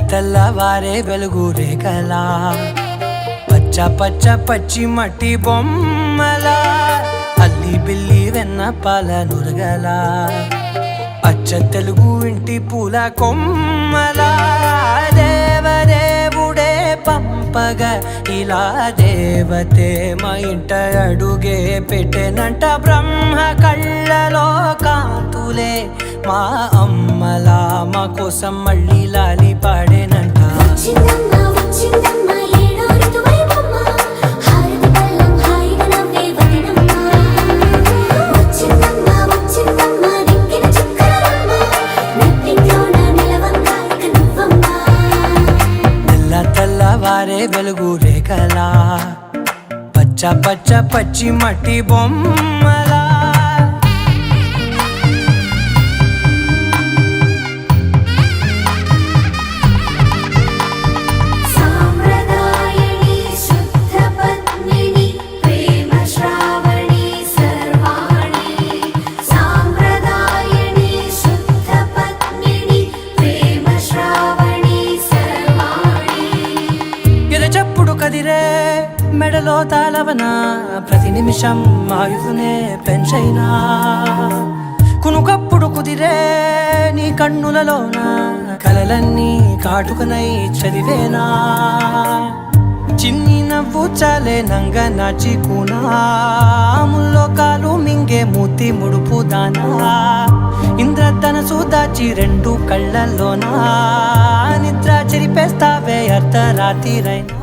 తెల్లవారే వెలుగు రేఖలా పచ్చ పచ్చ పచ్చి మట్టి బొమ్మలా అల్లి బిల్లి వెన్న పాల నురగలా అచ్చ తెలుగు ఇంటి పూల కొమ్మలా దేవదేవుడే పంపగా ఇలా దేవతే మా ఇంట అడుగే పెట్టెనంట బ్రహ్మ కళ్ళలో కాంతులే మా అమ్మలా మా కోసం మళ్ళీ లాలి పాడేనంట తెల్లవారే వెలుగు రేఖలా పచ్చ పచ్చ పచ్చి మట్టి బొమ్మలా చెప్పుడు కదిరే మెడలో తాళవన ప్రతి నిమిషం ఆయుధునే పెంచైనా కునుకప్పుడు కుదిరే నీ కన్నులలోన కలలన్నీ కాటుకనై చదివేనా చిన్ని నవ్వు చాలే నంగ నాచి కూనాముల్లో కాలు మింగే మూతి ముడుపు దానా ఇంద్రధనసు దాచి రెండు కళ్ళల్లోనా నిద్ర చెరిపేస్తావే అర్ధరాత్రిరైనా